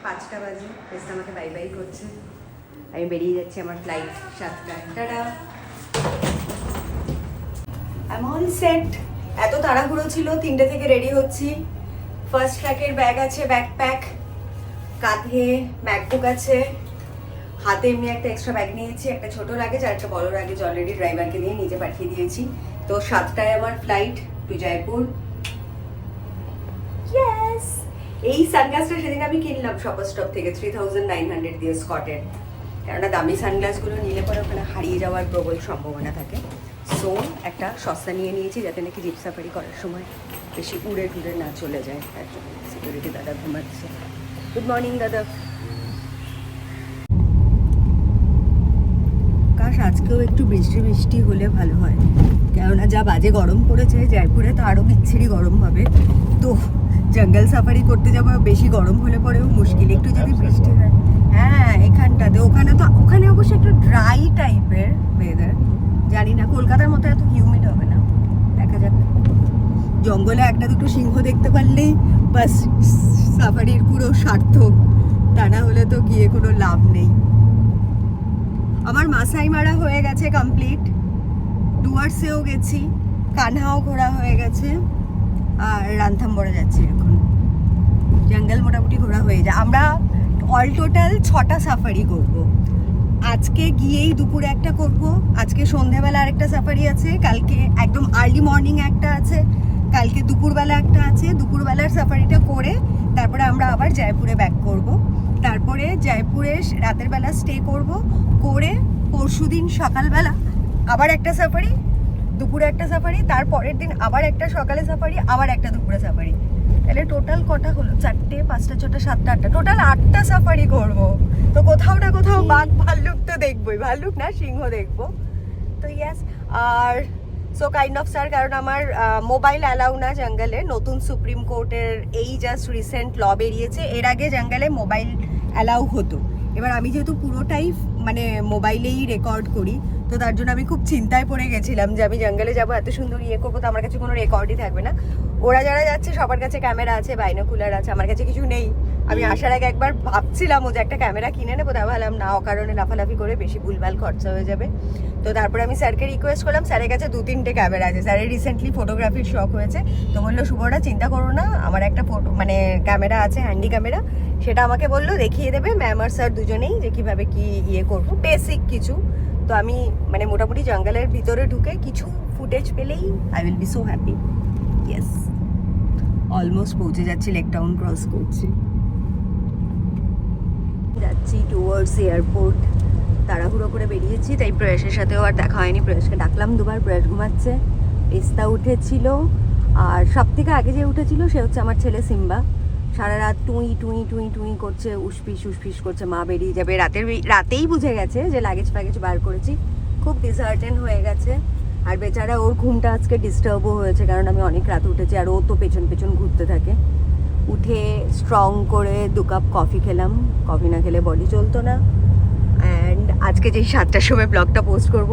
5টা বাজে, বেস্ট আমাকে বাই বাই করছে। আমি বেরিয়ে যাচ্ছি, আমার ফ্লাইট 7টায়। Tata. I am all set. এত তাড়াহুড়ো ছিল, 3টে থেকে রেডি হচ্ছি। ফার্স্ট ট্র্যাকের ব্যাগ আছে, ব্যাকপ্যাক, কাঁধে ম্যাকবুক আছে, হাতে এমনি একটা এক্সট্রা ব্যাগ নিয়েছি, একটা ছোট লাগেজ আর একটা বড় লাগেজ অলরেডি ড্রাইভারকে দিয়ে নিজে পাঠিয়ে দিয়েছি। তো 7টায় আমার ফ্লাইট টু জয়পুর। ইয়েস, এই সানগ্লাসটা সেদিন আমি কিনলাম শপার স্টপ থেকে 3900 দিয়ে স্কটের, কেননা দামি সানগ্লাসগুলো নিলে পরে ওখানে হারিয়ে যাওয়ার প্রবল সম্ভাবনা থাকে। সো একটা সস্তা নিয়ে নিয়েছি যাতে নাকি জিপ সাফারি করার সময় বেশি উড়ে টুড়ে না চলে যায়। তার জন্য সিকিউরিটি দাদা ঘুমাচ্ছে। গুড মর্নিং দাদা। কাশ আজকেও একটু বৃষ্টি বৃষ্টি হলে ভালো হয়, কেননা যা বাজে গরম পড়েছে জয়পুরে, তো আরও বিচ্ছিরি গরম হবে। তো জঙ্গল সাফারি করতে যাবো, বেশি গরম হলে পরেও মুশকিল, একটু যদি বৃষ্টি হয়। হ্যাঁ এখানটাতে, ওখানে অবশ্য একটু ড্রাই টাইপের ওয়েদার, জানি না কলকাতার মতো এত হিউমিড হবে না, দেখা যাক। জঙ্গলে একটা দুটো সিংহ দেখতে পারলেই বাস সাফারির পুরো সার্থক, তা না হলে তো গিয়ে কোনো লাভ নেই। আমার মাসাই মারা হয়ে গেছে কমপ্লিট, ডুয়ার্সেও গেছি, কানহাও ঘোরা হয়ে গেছে, আর রানথাম্বরে যাচ্ছি এখন। জঙ্গল মোটামুটি ঘোরা হয়ে যায়। আমরা অল টোটাল 6টা সাফারি করব। আজকে গিয়েই দুপুরে একটা করব, আজকে সন্ধ্যাবেলা আরেকটা সাফারি আছে, কালকে একদম আর্লি মর্নিং একটা আছে, কালকে দুপুরবেলা একটা আছে। দুপুরবেলার সাফারিটা করে তারপরে আমরা আবার জয়পুরে ব্যাক করব। তারপরে জয়পুরে রাতের বেলা স্টে করব, করে পরশুদিন সকালবেলা আবার একটা সাফারি, দুপুরে একটা সাফারি, তারপরের দিন আবার একটা সকালে সাফারি, আবার একটা দুপুরে সাফারি। তাহলে টোটাল কটা হলো? 4টে, 5টা, 6টা, 7টা, 8টা, টোটাল 8টা সাফারি করব। তো কোথাও না কোথাও বাঘ ভাল্লুক তো দেখবোই, ভাল্লুক না সিংহ দেখবো। তো ইয়াস, আর সো কাইন্ড অফ স্যার, কারণ আমার মোবাইল অ্যালাউ না জঙ্গলে, নতুন সুপ্রিম কোর্টের এই জাস্ট রিসেন্ট ল বেরিয়েছে। এর আগে জঙ্গলে মোবাইল অ্যালাউ হতো। এবার আমি যেহেতু পুরোটাই মানে মোবাইলেই রেকর্ড করি, তো তার জন্য আমি খুব চিন্তায় পড়ে গেছিলাম যে আমি জঙ্গলে যাবো, এত সুন্দর ইয়ে করবো, তো আমার কাছে কোনো রেকর্ডই থাকবে না। ওরা যারা যাচ্ছে সবার কাছে ক্যামেরা আছে, বাইনোকুলার আছে, আমার কাছে কিছু নেই। আমি আসার আগে একবার ভাবছিলাম যে একটা ক্যামেরা কিনে নেবো, তা ভাবলাম না, অকারণে লাফালাফি করে বেশি ভুলভাল খরচা হয়ে যাবে। তো তারপরে আমি স্যারকে রিকোয়েস্ট করলাম, স্যারের কাছে 2-3টে ক্যামেরা আছে, স্যারের রিসেন্টলি ফটোগ্রাফির শখ হয়েছে, তো বললো শুভরা চিন্তা করো না, আমার একটা ফটো মানে ক্যামেরা আছে, হ্যান্ডি ক্যামেরা, সেটা আমাকে বললো দেখিয়ে দেবে ম্যাম আর স্যার দুজনেই, যে কীভাবে কি ইয়ে করবো, বেসিক কিছু। তো আমি মানে মোটামুটি জঙ্গলের ভিতরে ঢুকে কিছু ফুটেজ পেলেই I will be so happy. Yes, almost পৌঁছে যাচ্ছি, লেক টাউন ক্রস করছি, যাচ্ছি টুয়ার্ডস এয়ারপোর্ট। তাড়াহুড়ো করে বেরিয়েছি, তাই প্রয়াসের সাথেও আর দেখা হয়নি। প্রয়াসকে ডাকলাম দুবার, প্রয়াস ঘুমাচ্ছে। পেস্তা উঠেছিল, আর সব থেকে আগে যে উঠেছিল সে হচ্ছে আমার ছেলে সিম্বা। সারা রাত টুই টুই টুই টুই করছে, উসফিস উসফিস করছে, মা বেরিয়ে যাবে। রাতেই বুঝে গেছে যে লাগেজ ফ্যাগেজ বার করেছি, খুব ডিসহার্টেন হয়ে গেছে। আর বেচারা ওর ঘুমটা আজকে ডিস্টার্বও হয়েছে, কারণ আমি অনেক রাত উঠেছি, আর ও তো পেছন পেছন ঘুরতে থাকে। উঠে স্ট্রং করে 2 কাপ কফি খেলাম, কফি না খেলে বডি চলতো না। অ্যান্ড আজকে যেই 7টার সময় ব্লগটা পোস্ট করব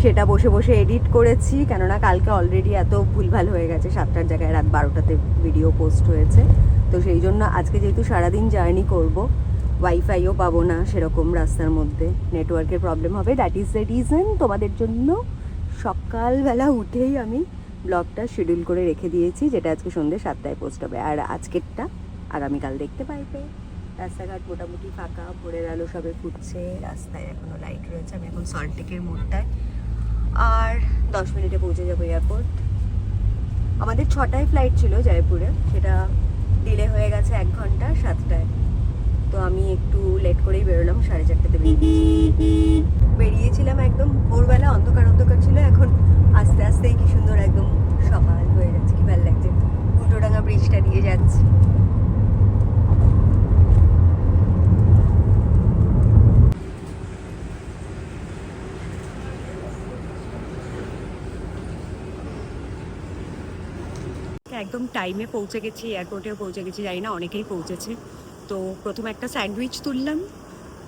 সেটা বসে বসে এডিট করেছি, কেননা কালকে অলরেডি এত ভুলভাল হয়ে গেছে, 7টার জায়গায় রাত 12টাতে ভিডিও পোস্ট হয়েছে। তো সেই জন্য আজকে যেহেতু সারাদিন জার্নি করব, ওয়াইফাইও পাবো না সেরকম, রাস্তার মধ্যে নেটওয়ার্কের প্রবলেম হবে, দ্যাট ইজ দ্য রিজন তোমাদের জন্য সকালবেলা উঠেই আমি ব্লগটা শিডিউল করে রেখে দিয়েছি, যেটা আজকে সন্ধ্যে 7টায় পোস্ট হবে। আর আজকেরটা আগামীকাল দেখতে পাইবে। রাস্তাঘাট মোটামুটি ফাঁকা, ভোরের আলো সবে ফুটছে, রাস্তায় এখনও লাইট রয়েছে। আমি এখন সল্টলেকের মোড়টায়, আর 10 মিনিটে পৌঁছে যাবো এয়ারপোর্ট। আমাদের 6টায় ফ্লাইট ছিল জয়পুরে, সেটা ডিলে হয়ে গেছে 1 ঘন্টা, 7টায়। তো আমি একটু লেট করেই বেরোলাম, 4:30টাতে বেরিয়েছিলাম। একদম ভোরবেলা অন্ধকার অন্ধকার ছিল, এখন আস্তে আস্তেই কি সুন্দর একদম সকাল হয়ে যাচ্ছে, কি ভালো লাগছে। উল্টোডাঙ্গা ব্রিজটা দিয়ে যাচ্ছি। একদম টাইমে পৌঁছে গেছি, এয়ারপোর্টেও পৌঁছে গেছি, জানি না অনেকেই পৌঁছেছে। তো প্রথমে একটা স্যান্ডউইচ তুললাম,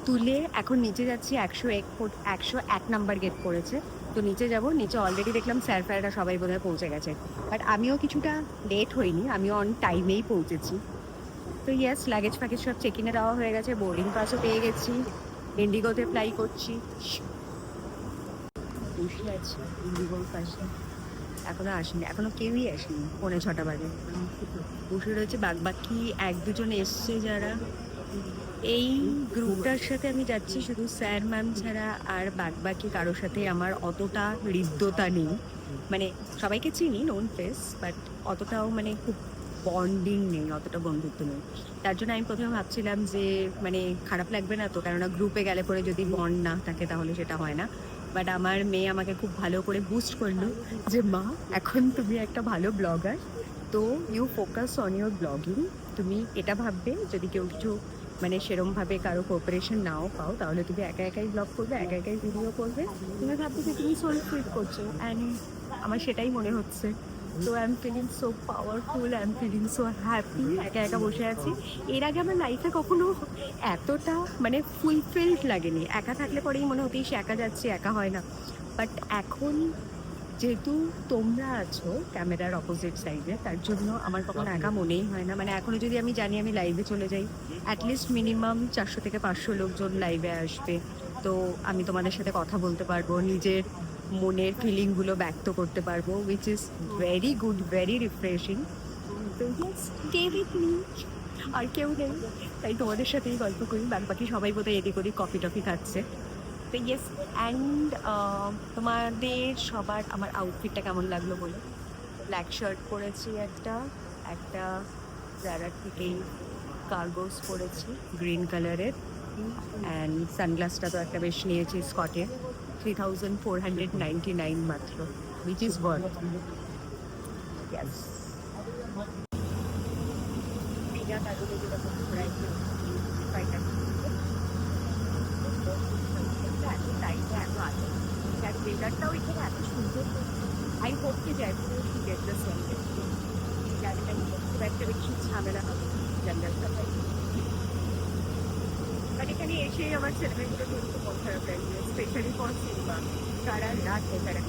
তুলে এখন নিচে যাচ্ছি। 101 নাম্বার গেট পড়েছে, তো নিচে যাব। নিচে অলরেডি দেখলাম স্যার ফ্যাররা সবাই বোধহয় পৌঁছে গেছে, বাট আমিও কিছুটা লেট হইনি, আমিও অন টাইমেই পৌঁছেছি। তো ইয়েস, লাগেজ ফ্যাগেজ সব চেক ইনে দেওয়া হয়ে গেছে, বোর্ডিং পাসও পেয়ে গেছি, ইন্ডিগোতে ফ্লাই করছি। বসে আছি ইন্ডিগোর পাশে, এখনো আসেনি, এখনো কেউই আসেনি, 6:45 বাজে। বসে রয়েছে, বাকি এক দুজন এসছে যারা। এই গ্রুপটার সাথে আমি যাচ্ছি শুধু স্যার ম্যাম ছাড়া, আর বাকি কারোর সাথে আমার অতটা হৃদ্যতা নেই। মানে সবাইকে চিনি, নোন ফেস, বাট অতটাও মানে খুব বন্ডিং নেই, অতটা বন্ধুত্ব নেই। তার জন্য আমি প্রথমে ভাবছিলাম যে মানে খারাপ লাগবে না তো, কেননা গ্রুপে গেলে পরে যদি বন্ড না থাকে তাহলে সেটা হয় না। বাট আমার মেয়ে আমাকে খুব ভালো করে বুস্ট করলো যে মা, এখন তুমি একটা ভালো ব্লগার, তো you focus on your blogging. তুমি এটা ভাববে যদি কেউ কিছু মানে সেরমভাবে কারো কোঅপারেশন নাও পাও, তাহলে তুমি একা একাই ব্লগ করবে, একা একাই ভিডিও করবে, তুমি ভাববে যে তুমি সোল ফিট করছো। অ্যান্ড আমার সেটাই মনে হচ্ছে। তো I am feeling so powerful, I am feeling so happy. একা একা বসে আছি। এর আগে আমার লাইফে কখনো এতটা মানে ফুলফিলড লাগেনি। একা থাকলে পরেই মনে হতেই সে একা যাচ্ছে, একা হয় না। বাট এখন যেহেতু তোমরা আছো ক্যামেরার অপোজিট সাইডে, তার জন্য আমার কখনো একা মনেই হয় না। মানে এখনো যদি আমি জানি আমি লাইভে চলে যাই, অ্যাটলিস্ট মিনিমাম 400 থেকে 500 লোকজন লাইভে আসবে, তো আমি তোমাদের সাথে কথা বলতে পারবো, নিজের মনের ফিলিংগুলো ব্যক্ত করতে পারবো, which is very good, very refreshing. তো স্টে উইথ মি, আর কেউ নেই, তাই তোমাদের সাথেই গল্প করি। বাকি সবাই বোধহয় এদিক ওদিক কফি টফি খাচ্ছে। তো ইয়েস, অ্যান্ড তোমাদের সবার আমার আউটফিটটা কেমন লাগলো বলো। ব্ল্যাক শার্ট পরেছি, একটা জারার থেকেই কার্গোস পরেছি গ্রিন কালারের, অ্যান্ড সানগ্লাসটা তো একটা বেশ নিয়েছি স্কটের, 3499 মাত্র, উইচ ইজ ওয়ার্থ। ইয়েস, ওয়েদারটাও এখানে এত সুন্দর। আই হোপ কি জয়পুরে গেট দ্য সেম জায়গাটা খুব একটা বেশি ঝামেলা হবে জঙ্গল সাফারি। বাট এখানে এসে আমার ছেলেমেয়েগুলো কিন্তু মন খারাপ লাগছে, স্পেশালি ফর সিনেমা, সারা রাত তারা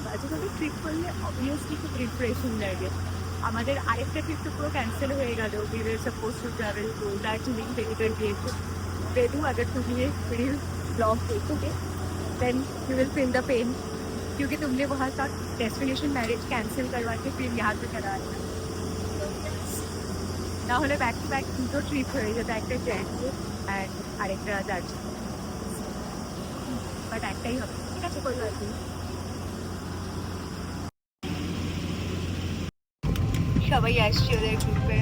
বাজেভাবে ট্রিপ করলে অবভিয়াসলি খুব রিফ্রেশিং লাগে। আমাদের আরেকটা ট্রিপ তো পুরো ক্যান্সেল হয়ে গেল। We were suppose to travel to Darjeeling weather get वेदू। अगर तुम ये वीडियो ब्लॉग देखोगे then you will feel the pain, क्योंकि तुमने वहाँ का डेस्टिनेशन मैरिज कैंसिल करवा के फिर यहाँ पे करा दिया। না হলে ব্যাক টু ব্যাক দুটো ট্রিপ হয়ে যেত, একটা জয়পুর অ্যান্ড আরেকটা দার্জিলিং। বাট একটাই হবে, ঠিক আছে কোনো ব্যাপার নেই। সবাই আসছে ওদের গ্রুপে,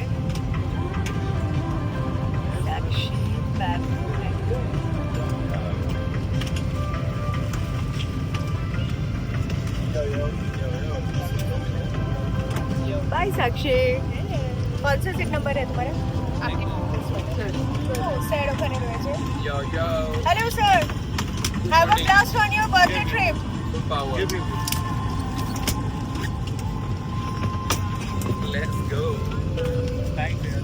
সাক্ষী, বাবু, बाय साक्षी। कौन सा सीट नंबर है तुम्हारा? सर ওখানে রয়েছে। Hello sir, have a blast on your birthday trip. Let's go. Thank you.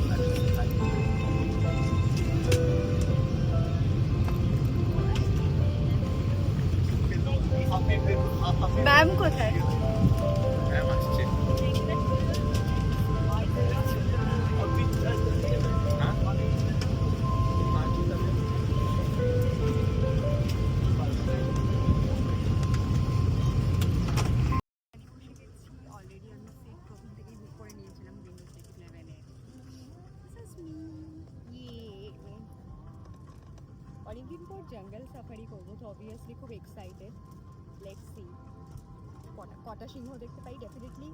Ma'am কোথায়? I'm আসছে। অনেকদিন পর জঙ্গল সাফারি করবো, তো অবভিয়াসলি খুব এক্সাইটেড। লেটস সি কটা সিংহ দেখতে পাই ডেফিনেটলি।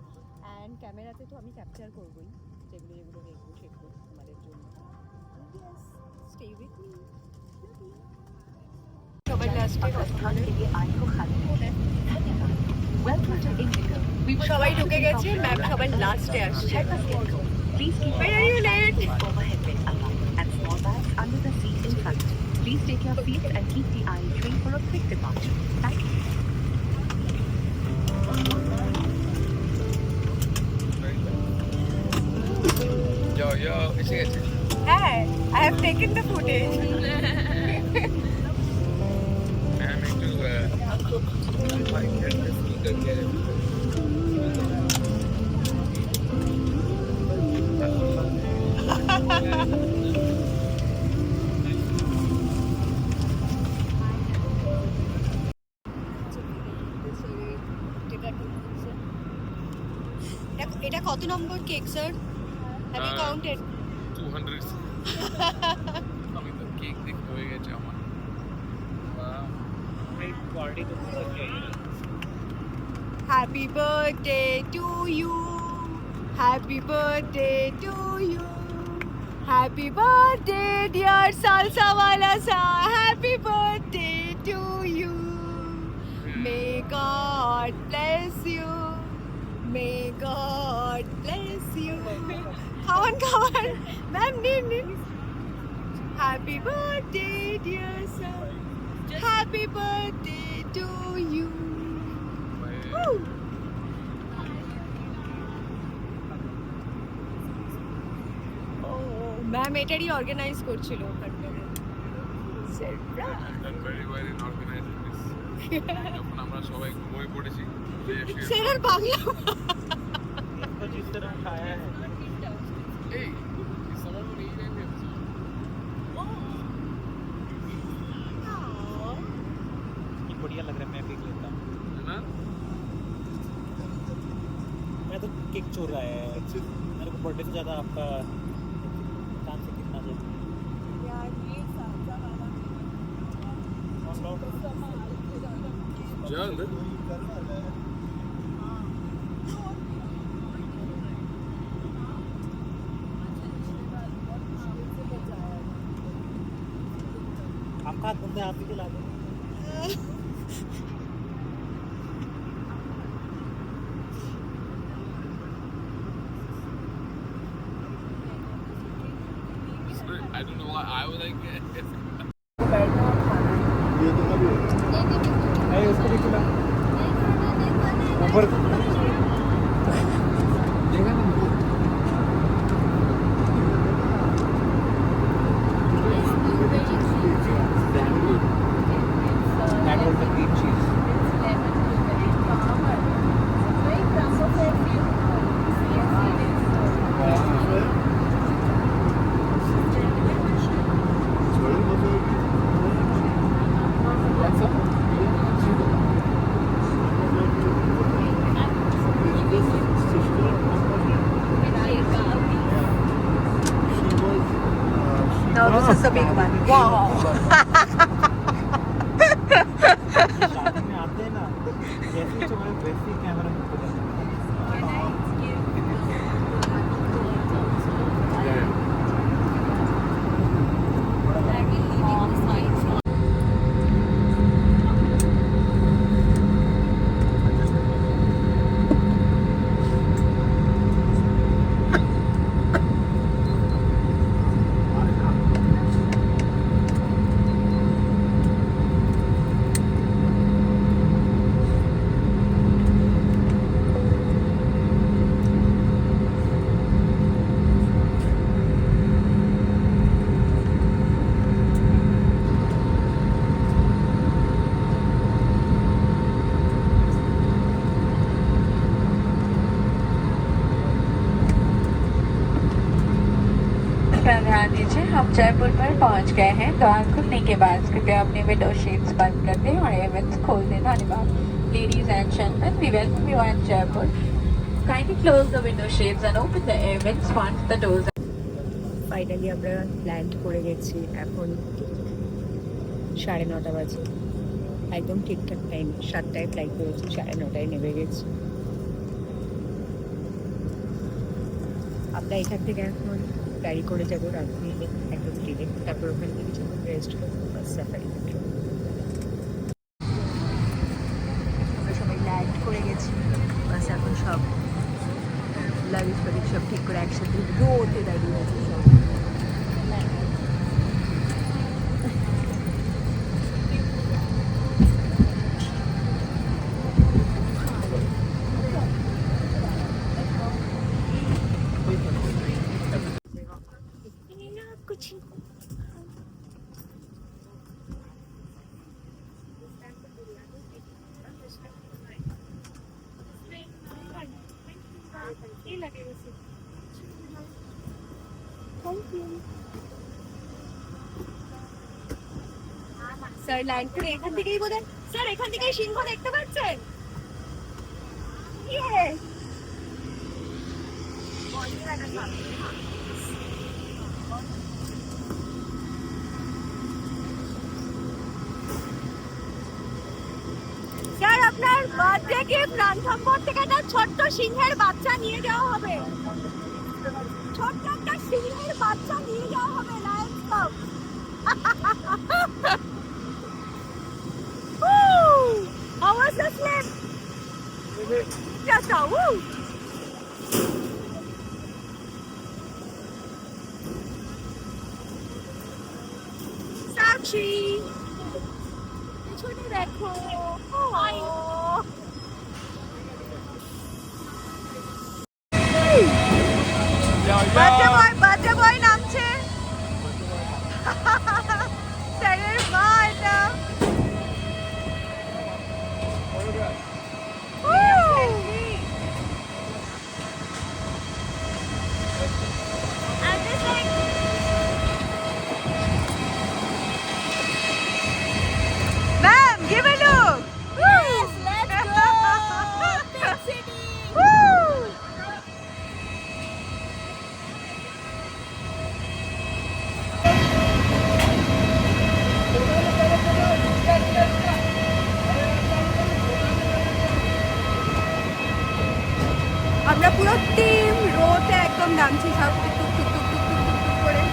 অ্যান্ড ক্যামেরাতে তো আমি ক্যাপচার করবোই, যেগুলো যেগুলো দেখবো সেগুলো আমাদের জন্য। Stay with me. সবার লাস্টে Welcome to Indigo. We would সবাই like to ঢুকে take গেছে, off ম্যাম your সবার bags লাস্টে and আসছে। check the vehicle. Please keep Why your are you bags late? overhead bin allowed and small bags under the seat in front. Please take your seats and keep the aisle free for a quick departure. Thank you. Yo, এসে গেছে। হ্যাঁ, I have taken the footage. Ma'am একটু speaker দিয়ে এটা কত number cake sir? Have you counted? 200 আমি তো cake দেখতে হয়ে গেছে আমার happy birthday to you, happy birthday to you, happy birthday dear সালসাওয়ালা সা, happy birthday to you, may God bless you, may God bless you. খাওয়ান খাওয়ান ম্যাম, নিন। Happy birthday dear sir, happy birthday to you. Ma'am এটারই organise করছিল ওখানটায়। যখন আমরা সবাই ঘুমিয়ে পড়েছি সেরার বাংলা এই সবার মনে এই টাইমে बढ़िया लग रहा है, मैं भी लेता हूँ। না मैं तो केक चोर रहा है मेरे को बर्थडे से ज़्यादा आपका काम से कितना चाहिए। Canım. आपका हाथ बंद है, आप ही के ला दो। I don't know why I was like उसको भी खिला ऊपर देखा ना that was the cream cheese. No, this is the big one. Wow. शादी में आते हैं ना, जैसे तुम्हारे वैसे ही कैमरा में हो जाता है। ध्यान दीजिए, हम जयपुर पर पहुंच गए हैं। द्वार खुलने के बाद कृपया अपने विंडो शेड्स बंद कर दें और एयरवेंट्स खोल देना अनिवार्य। Ladies and gentlemen, we welcome you at Jaipur. Kindly close the window shades and open the air vents once the doors are finally আমরা ল্যান্ড করে গেছি। এখন 9:30 বাজে, একদম ঠিকঠাক টাইম। 7টায় ফ্লাইট করেছি, 9:30টায় নেমে গেছি। আমরা এখান থেকে এখন গাড়ি করে যাবো রাজধানীতে একদম ডিরেক্ট, তারপর ওখান থেকে যাবো রেস্ট করবো বাস সাফারি। আমরা সবাই ল্যান্ড করে গেছি। ঠিক করে একসাথে রোতে দাঁড়িয়ে আছে সব। স্যার ল্যান্ড করে এখান থেকেই বোধহয়, স্যার এখান থেকেই সিংহ দেখতে পাচ্ছেন? Yes! স্যার আপনার বার্থডে গিফট রানথাম্বর থেকে একটা ছোট্ট সিংহের বাচ্চা নিয়ে যাওয়া হবে। ছোট্ট একটা সিংহের বাচ্চা নিয়ে যাওয়া হবে Lions club. How was the sleep? Just a woo! সাক্ষী পিছনে দেখো। বাচ্চা বয় নামছে। স্যারের মা এটা। Ma'am, give a look. Yes, let's go. Big city. Woo! আমরা পুরো টিম রোতে একদম নামছি সব টুক টুক টুক টুক টুক টুক টুক টুক করে।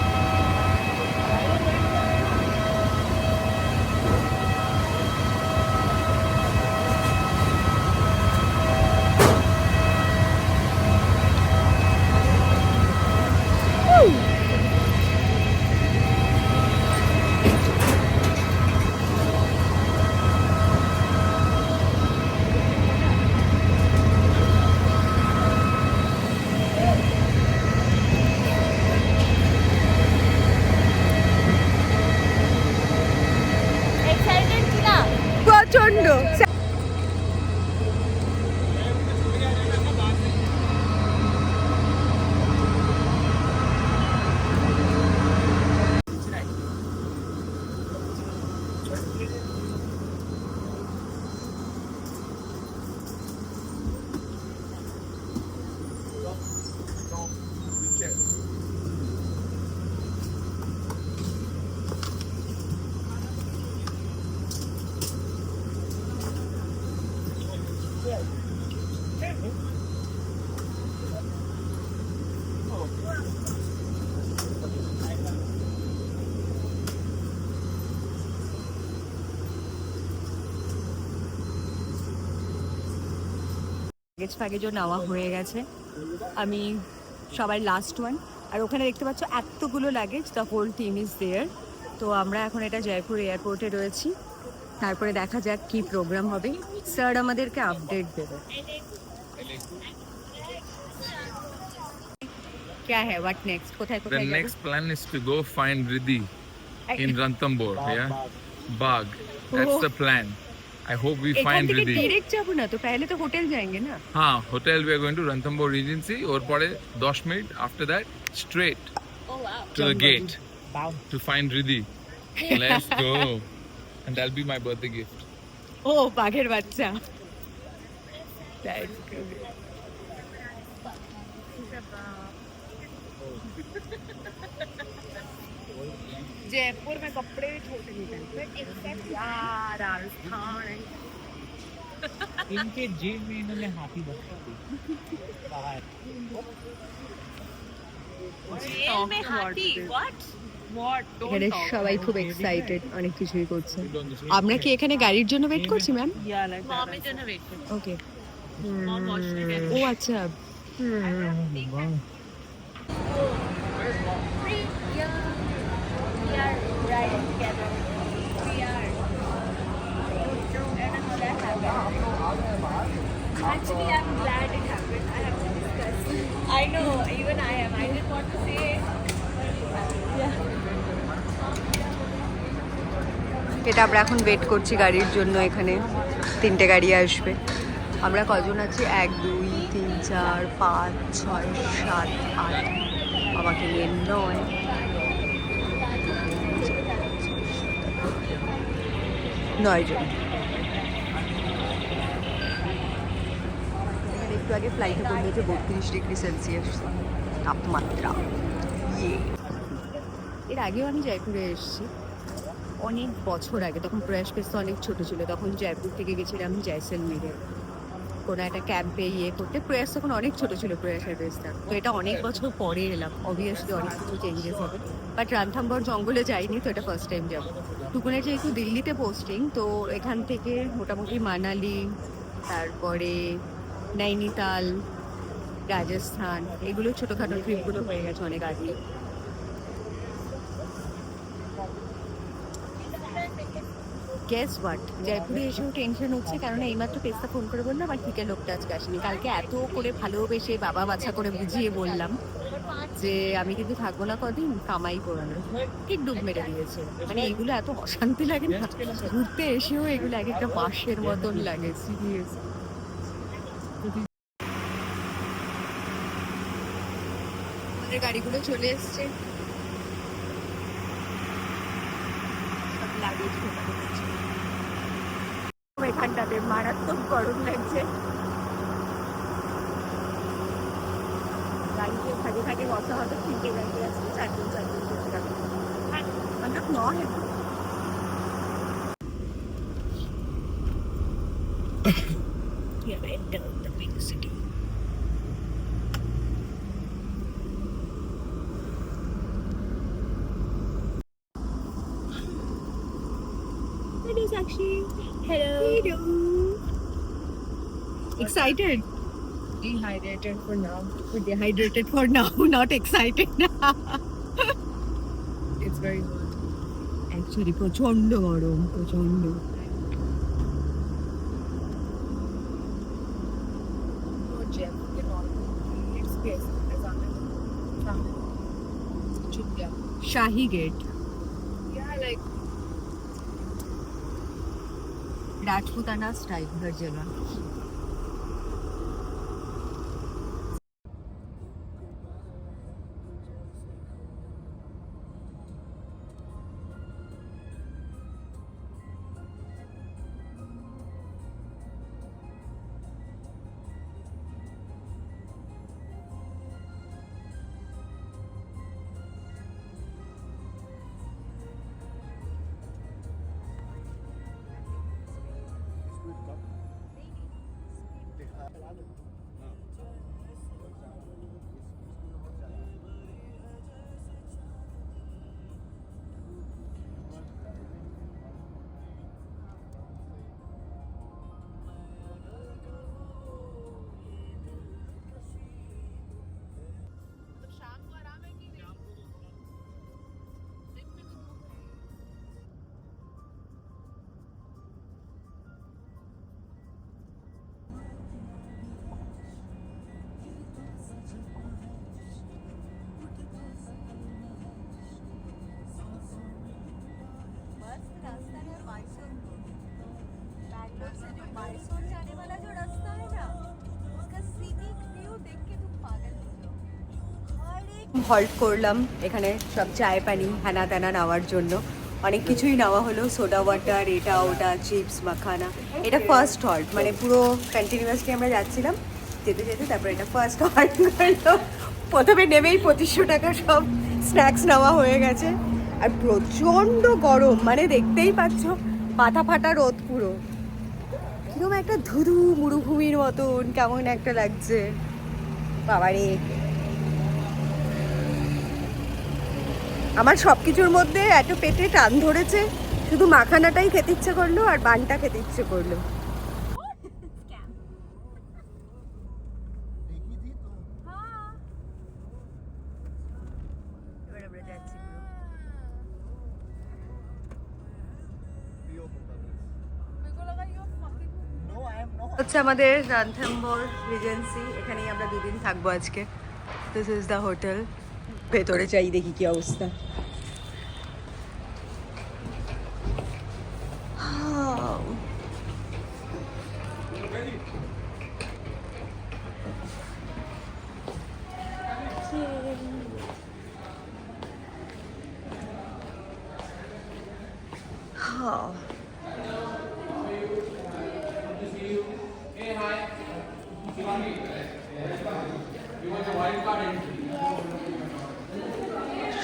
প্রচন্ড। লাগেজও নেওয়া হয়ে গেছে, আমি সবাই লাস্ট ওয়ান। আর ওখানে দেখতে পাচ্ছ এতগুলো luggage, the whole team is there. তো আমরা এখন এটা জয়পুর এয়ারপোর্টে রয়েছি, তারপরে দেখা যাক কি প্রোগ্রাম হবে। স্যার আমাদেরকে আপডেট দেবে। क्या है व्हाट नेक्स्ट? কোথায় The কোথায় next plan is to go find Riddhi in Ranthambore. Yeah, Bagh. That's the plan. I hope we এখান find থেকে Riddhi. ডাইরেক্ট যাব না তো, पहले तो होटल जाएंगे ना। हाँ, hotel we are going to Ranthambore Regency. और परे 10 minute after that straight to the gate to find Riddhi. Let's go. And that'll be my birthday gift. ও বাঘের বাচ্চা। That's good. जयपुर में कपड़े छोटे नहीं पहनते एक्सेप्ट यार राजस्थान। इनके जेब में इन्होंने हाथी बना दी बाहर। जेल में हाथी व्हाट এখানে সবাই খুব এক্সাইটেড, অনেক কিছুই করছে। আমরা কি এখানে গাড়ির জন্য ওয়েট করছি ম্যাম? মমের জন্য ওয়েট করছি। ওকে। মম ওয়াশরুমে ও আচ্ছা। I know, even I am. I didn't want to say it. এটা আমরা এখন ওয়েট করছি গাড়ির জন্য, এখানে 3টে গাড়ি আসবে। আমরা কজন আছি? 1 2 3 4 5 6 7 8, আমাকে নিয়ে 9 জন। একটু আগে ফ্লাইটে বললো যে 32 ডিগ্রি সেলসিয়াস তাপমাত্রা। এর আগেও আমি জয়পুরে এসেছি অনেক বছর আগে, তখন প্রয়াস পেস তো অনেক ছোট ছিল। তখন জয়পুর থেকে গেছিলাম জয়সলমেরে কোনো একটা ক্যাম্পে করতে। প্রয়াস তখন অনেক ছোট ছিল, প্রয়াসের পেসটা। তো এটা অনেক বছর পরে এলাম, অবভিয়াসলি অনেক কিছু চেঞ্জেস হবে। বাট রানথাম্বর জঙ্গলে যাইনি, তো এটা ফার্স্ট টাইম যাবো। টুকুনের যেহেতু দিল্লিতে পোস্টিং, তো এখান থেকে মোটামুটি মানালি, তারপরে নৈনিতাল, রাজস্থান, এগুলো ছোটোখাটো ট্রিপগুলো হয়ে গেছে অনেক আগে। গেস হোয়াট, জয়পুরে এসেও টেনশন হচ্ছে, কারণ এইমাত্র পেস্তা ফোন করে বললাম আর ঠিকা লোকটা আজকে আসেনি। কালকে এত করে ভালোবেসে বাবা বাছা করে বুঝিয়ে বললাম যে আমি কিন্তু থাকবো না কদিন, কামাই করে না, ঠিক ডুব মেরে দিয়েছে। মানে এগুলো এত অশান্তি লাগে না, ঘুরতে এসেও এগুলো এক একটা বাঁশের মতন লাগে, সিরিয়াস। আমাদের গাড়িগুলো চলে এসছে, এখানটাতে মারাত্মক গরম লাগছে। গাড়িতে ভাগে ভাগে বসা হতো, 3টে গাড়ি আসছে, 4জন নয়। It is actually. Hello. Excited? Dehydrated for now. Dehydrated for now, not excited. It's very hot. Actually, প্রচন্ড গরম, প্রচন্ড। শাহি গেট, রাজপুতানা স্টাইল हर जगह। হল্ট করলাম এখানে সব চায় পানি হ্যানা ত্যানা নেওয়ার জন্য, অনেক কিছুই নেওয়া হলো, সোডা ওয়াটার, এটা ওটা, চিপস মাখানা। এটা ফার্স্ট হল্ট, মানে পুরো কন্টিনিউয়াসলি আমরা যাচ্ছিলাম, যেতে যেতে তারপর এটা ফার্স্ট হল্ট করলো। প্রথমে নেমেই 2500 টাকা সব স্ন্যাক্স নেওয়া হয়ে গেছে। আর প্রচণ্ড গরম, মানে দেখতেই পাচ্ছ মাথা ফাটা রোদ, পুরো কিরকম একটা ধুধু মরুভূমির মতন কেমন একটা লাগছে বাবারে। আমার সব কিছুর মধ্যে এত পেটে টান ধরেছে, শুধু মাখানাটাই খেতে ইচ্ছে করলো আর বানটা খেতে ইচ্ছে করলো। হচ্ছে আমাদের রণথম্বর রিজেন্সি, এখানেই আমরা 2 দিন থাকবো আজকে। This is the hotel. ভেতরে চাই দেখি কি অবস্থা।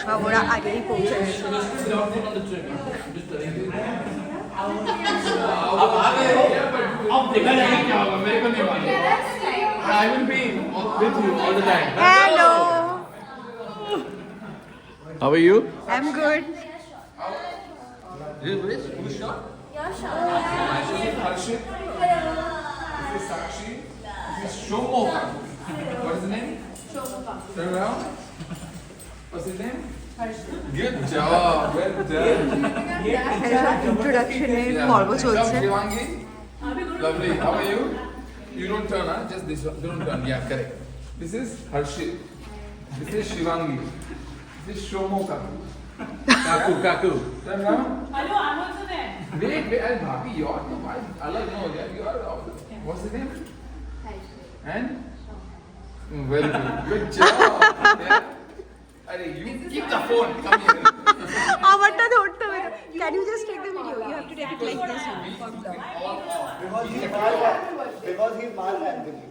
সব ওরা আগেই পৌঁছে গেছে। I will be with you all the time. Hello, How are you? I am good. This is who's shot? Your shot. This is Harshit. This is Sakshi. This is Shomo. What is his name? Shomo. Turn around. What's his name? Harshit. Good job. Well done. ইন্ট্রোডাকশনের Yeah. পর্ব Come, চলছে। Shivangi. Lovely. How are you? You don't turn, huh? Just this one. Don't turn. Yeah, correct. This is Harshit. This is Shivangi. This is Shomo Kaku. Kaku. Turn around. Hello, I'm also there. Wait, I'll Bhabhi, you're the wife. Allah no, yeah, you are. What's his name? And? Very good. Good job. Yeah. Arey, you keep the phone. Come here. আমারটা ধরতে হবে। Can you just take the video? You have to take it like this. Because he's Mark Anthony.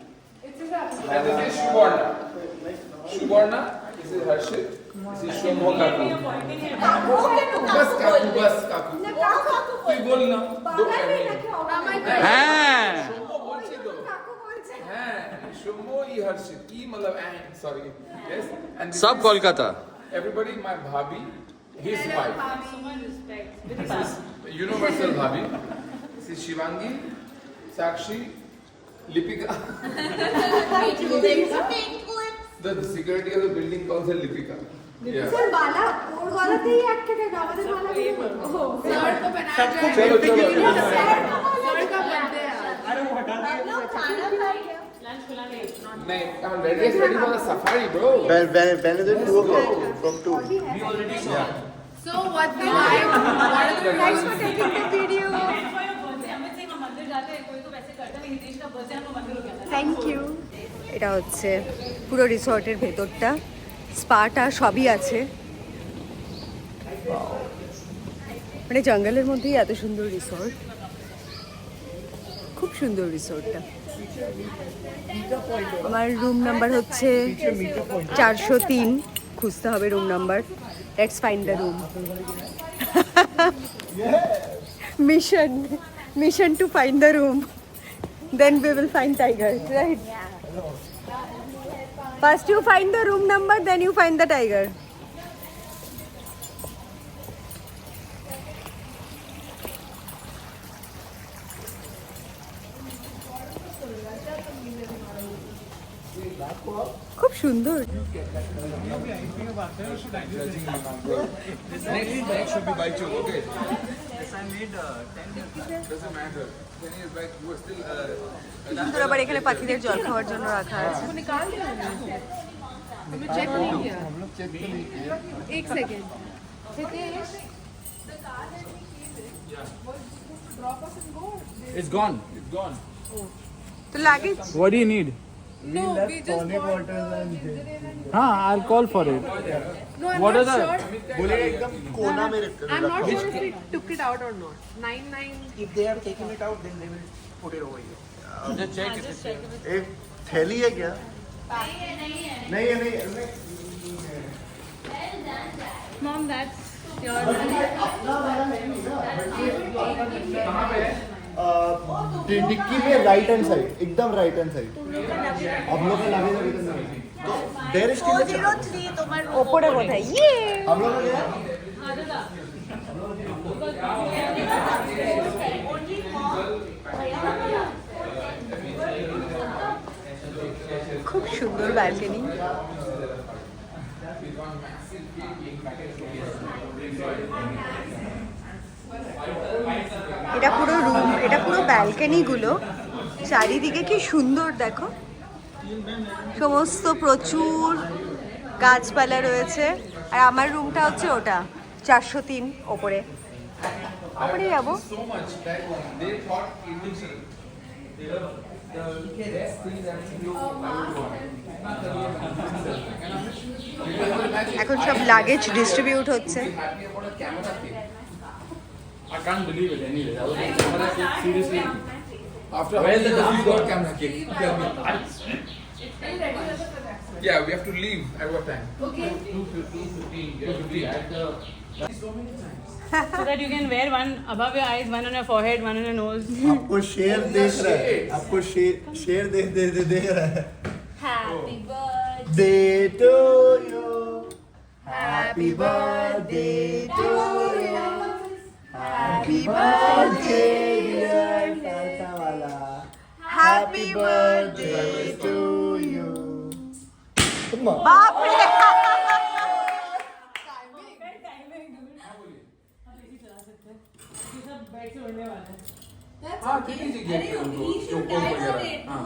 And this is Shubarna. Shubarna. This is Harshit. This is Shomo Kaku. Bas Kaku. তুই বল না। হ্যাঁ Shomo বলছে তো। হ্যাঁ Shomo ই Harshit কি मतलब sorry. Yes. And this सब is- Kolkata Everybody, my bhabhi, his wife. So much respect. This is universal bhabhi. This is Shivangi, Sakshi, Lipika. The security of the building calls her Lipika. Yeah. বালা ওর গলাতেই একটা টাকা আমাদের গলা দিয়ে चलो चलो अरे वो हटा दिया। Lunch खिलाने. नहीं, I'm ready for the safari, bro. Benedict 2 o'clock from 2. So what do you like? What are the Thanks for taking the video. for your birthday? Amit Singh हम मंदिर जाते हैं कोई तो वैसे करता है हितेश का बर्थडे हम मंदिर हो गया था. Thank you. এটা হচ্ছে পুরো রিসর্টের ভেতরটা, স্পাটা সবই আছে। মানে জঙ্গলের মধ্যেই এত সুন্দর রিসর্ট, খুব সুন্দর রিসর্টটা। আমার রুম নাম্বার হচ্ছে 403, খুঁজতে হবে room number. Let's find the room. Mission to find the room, then we will find tiger, right? First you find the room number, then you find the tiger. খুব সুন্দর। Next should be by two, okay? Yes, I made 10. Doesn't matter. 10 years back, you were still. সুন্দর। আবার এখানে পাখিদের জল খাওয়ার জন্য রাখা আছে। एक second. Hitesh. It's gone. It's gone. তো luggage What do you need? No, we just got. हाँ, I'll call for it. No, I'm What not are the- sure. बोले एकदम कोना में रखते I'm not sure if we took it out or not. 99. If they have taken it out, then they will put it over here. Just check it. एक थैली है क्या? नहीं है नहीं है। Mom, that's your. डिक्की में राइट हैंड साइड, एकदम राइट हैंड साइड। हम लोग का लगेगा इधर नहीं। तो देयर इज स्टिल ওপরে কোথায়? ইয়ে हम लोग का क्या? খুব সুন্দর ব্যালকনি। এটা পুরো রুম, এটা পুরো ব্যালকনি গুলো। চারিদিকে কি সুন্দর দেখো, সমস্ত প্রচুর গাছপালা রয়েছে। আর আমার রুমটা হচ্ছে ওটা 403 ওপরে ওপরে যাবো। So much that they thought it was the best thing that you এখন সব লাগেজ ডিস্ট্রিবিউট হচ্ছে। happy about a camera thing. I can't believe it anyway. I was like, camera kit, seriously. After how many years you got camera kit? Tell me. Yeah, we have to leave at what time? 2:15. At the So that you can wear one above your eyes, one on your forehead, one on your nose. आपको शेर देख रहा है, आपको शेर देख रहा है। Happy birthday. Day to you, happy birthday to you, happy birthday dear Tata wala, happy birthday to you। बाप रे हाँ ठीक है जी गेट पे उनको जो कोल वगैरह हाँ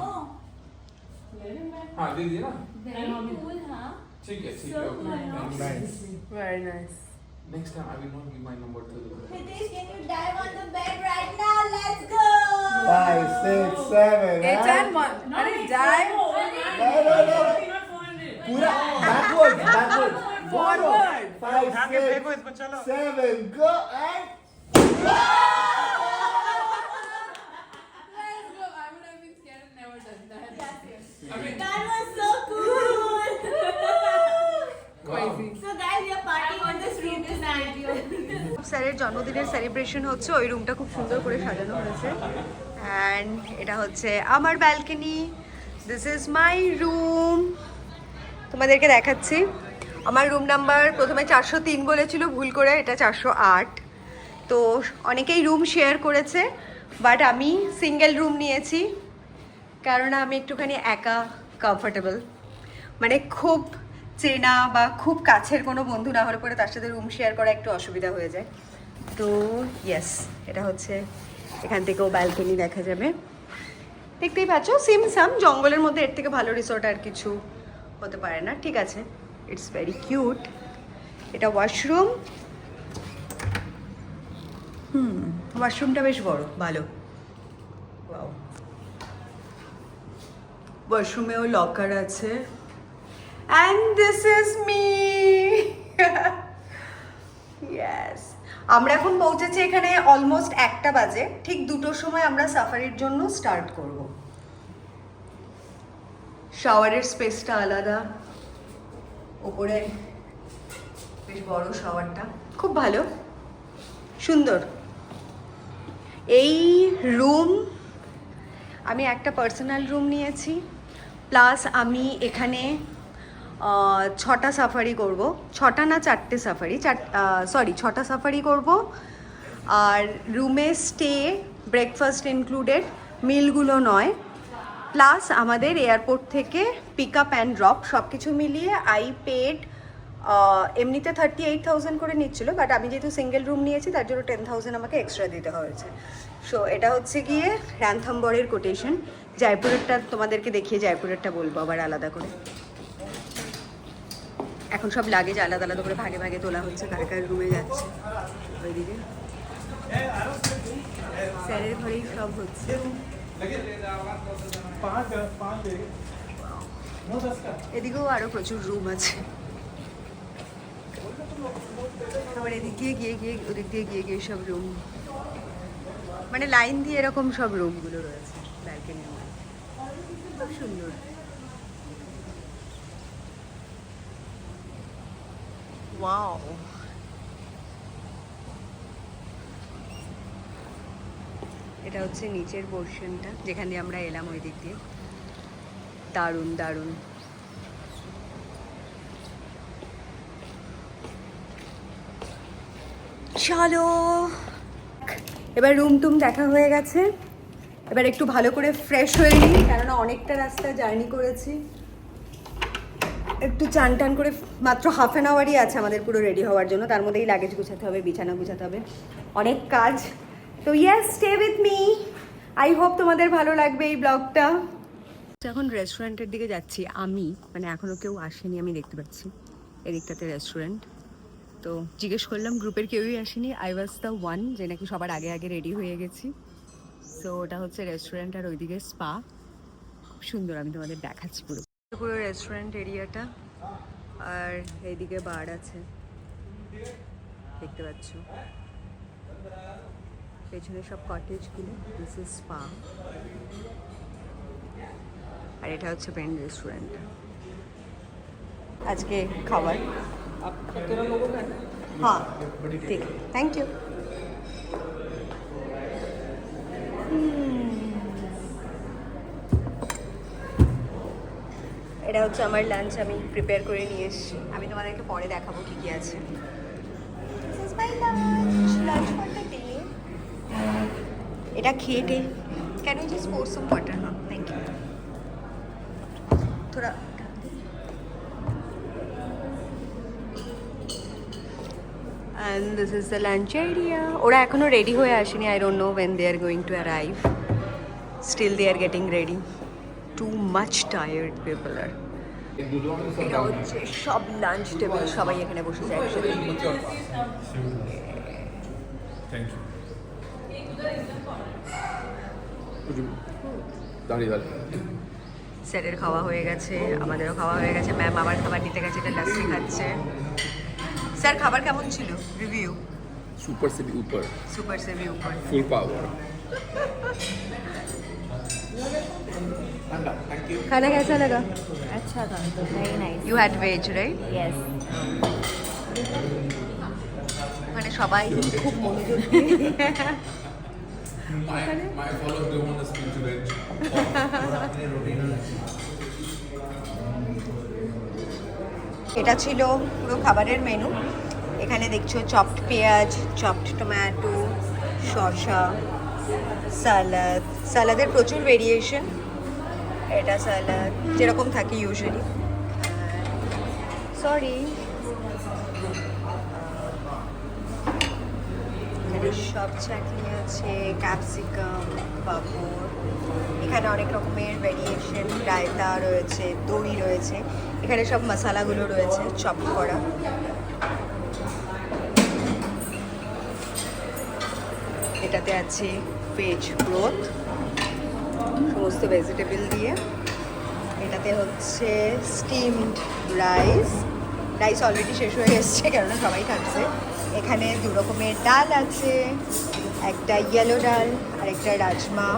हाँ दे दिए ना ठीक है Very nice. Next time I will not give my number two Hitesh, can you dive on the bed right now? Let's go! 5, 6, 7, अरे जाए no, पूरा backward, forward, 5, 6, 7, go and That was so cool! So guys, we are partying on this room tonight. স্যারের জন্মদিনের celebration হচ্ছে, ওই রুমটা খুব সুন্দর করে সাজানো হয়েছে। অ্যান্ড এটা হচ্ছে আমার balcony, this is my room. তোমাদেরকে দেখাচ্ছি আমার রুম নাম্বার। প্রথমে 403 বলেছিল, ভুল করে এটা 408। তো অনেকেই রুম শেয়ার করেছে, বাট আমি সিঙ্গেল রুম নিয়েছি কারণ আমি একটুখানি একা কমফোর্টেবল। মানে খুব চেনা বা খুব কাছের কোনো বন্ধু না হলে পরে তার সাথে রুম শেয়ার করা একটু অসুবিধা হয়ে যায়। তো ইয়েস, এটা হচ্ছে এখান থেকেও ব্যালকনি দেখা যাবে। দেখতেই পাচ্ছ সিমসাম, জঙ্গলের মধ্যে এর থেকে ভালো রিসোর্ট আর কিছু হতে পারে না। ঠিক আছে, ইটস ভেরি কিউট। এটা ওয়াশরুম। ওয়াশরুমটা বেশ বড়, ভালো। ওয়াও, ওয়াশরুমেও লকার আছে। And this is me. Yes. আমরা এখন পৌঁছেছি এখানে অলমোস্ট 1টা বাজে। ঠিক 2টোর সময় আমরা সাফারির জন্য স্টার্ট করব। শাওয়ারের স্পেসটা আলাদা, ওপরে বেশ বড় শাওয়ারটা, খুব ভালো, সুন্দর। এই রুম আমি একটা পার্সোনাল রুম নিয়েছি, প্লাস আমি এখানে 6টা সাফারি করব। 6টা না 4টে সাফারি, 6টা সাফারি করব। আর রুমে স্টে, ব্রেকফাস্ট ইনক্লুডেড, মিলগুলো নয়। প্লাস আমাদের এয়ারপোর্ট থেকে পিক আপ অ্যান্ড ড্রপ, সব কিছু মিলিয়ে আই পেড এমনিতে 38,000 করে নিচ্ছিল, বাট আমি যেহেতু সিঙ্গেল রুম নিয়েছি তার জন্য 10,000 আমাকে এক্সট্রা দিতে হয়েছে। সো এটা হচ্ছে গিয়ে রানথাম্বরের কোটেশন। জয়পুরেরটা তোমাদেরকে দেখিয়ে জয়পুরেরটা বলবো আবার আলাদা করে। এখন সব লাগেজ আলাদা আলাদা করে ভাগে ভাগে তোলা হচ্ছে, কার কার রুমে যাচ্ছে। ওইদিকে স্যারের ঘরেই সব হচ্ছে। এদিকেও আরো প্রচুর রুম আছে। আবার এদিক দিয়ে গিয়ে ওদিক দিয়ে গিয়ে সব রুম, মানে লাইন দিয়ে এরকম সব রুমগুলো রয়েছে ব্যালকনির মধ্যে। খুব সুন্দর। ওয়াও, এটা হচ্ছে নিচের পোর্শনটা যেখান দিয়ে আমরা এলাম ওই দিক দিয়ে। দারুণ দারুণ। চলো, এবার রুম টুম দেখা হয়ে গেছে। এবার একটু ভালো করে ফ্রেশ হয়ে নিই, কেননা অনেকটা রাস্তা জার্নি করেছি। একটু চান টান করে, মাত্র হাফ অ্যান আওয়ারই আছে আমাদের পুরো রেডি হওয়ার জন্য। তার মধ্যেই লাগেজ গুছাতে হবে, বিছানা গুছাতে হবে, অনেক কাজ। তো yes, stay with me. I hope তোমাদের ভালো লাগবে এই ব্লগটা। তো এখন রেস্টুরেন্টের দিকে যাচ্ছি আমি, মানে এখনও কেউ আসেনি আমি দেখতে পাচ্ছি এদিকটাতে রেস্টুরেন্ট। তো জিজ্ঞেস করলাম, গ্রুপের কেউই আসেনি, আই ওয়াজ দ্য ওয়ান যে নাকি সবার আগে আগে রেডি হয়ে গেছি। সো ওটা হচ্ছে রেস্টুরেন্ট আর ওইদিকে স্পা, খুব সুন্দর, আমি তোমাদের দেখাচ্ছি পুরো পুরো রেস্টুরেন্ট এরিয়াটা। আর এইদিকে বার আছে দেখতে পাচ্ছ, পেছনে সব কটেজগুলো। দিস ইজ স্পা, আর এটা হচ্ছে মেন রেস্টুরেন্ট। আজকে খাবার হ্যাঁ ঠিক, থ্যাংক ইউ। এটা হচ্ছে আমার লাঞ্চ, আমি প্রিপেয়ার করে নিয়ে এসেছি, আমি তোমাদেরকে পরে দেখাবো কী কী আছে। এটা খেয়ে can you just pour some water? হ্যাঁ থ্যাংক ইউ। थोड़ा and this is the lunch area. ওরা এখনো রেডি হয়ে আসেনি, I don't know when they are going to arrive. Still they are getting ready. Too much tired people are. এটা হচ্ছে সব lunch table, সবাই এখানে বসেছে একসাথে। Thank you. দাঁড়িয়ে স্যারের খাওয়া হয়ে গেছে, আমাদেরও খাওয়া হয়ে গেছে। ম্যাম আবার খাবার নিতে গেছে, এটা লাস্সি খাচ্ছে। স্যার খাবার কেমন ছিল? রিভিউ? सुपर से भी ऊपर, सुपर से भी ऊपर, फुल पावर। खाना कैसा लगा? अच्छा था, very nice. You had veg, right? Yes. মানে সবাই খুব মনোযোগ দিয়ে My followers don't want to speak to veg. এটা ছিল পুরো খাবারের মেনু। এখানে দেখছো চপড পেঁয়াজ, চপড টমেটো, শসা, সালাদ। সালাদের প্রচুর ভেরিয়েশন, এটা সালাদ যেরকম থাকে ইউজুয়ালি। সরি, এখানে সব চাটনি আছে, ক্যাপসিকাম, পাঁপড়। এখানে অনেক রকমের ভেরিয়েশন, রায়তা রয়েছে, দই রয়েছে। এখানে সব মশলাগুলো রয়েছে চপ করা। এটাতে আছে ভেজ ব্রথ, সমস্ত ভেজিটেবল দিয়ে। এটাতে হচ্ছে স্টিমড রাইস। রাইস অলরেডি শেষ হয়ে এসছে, কেননা সবাই খাচ্ছে। এখানে দু রকমের ডাল আছে, একটা ইয়েলো ডাল আর একটা rajma.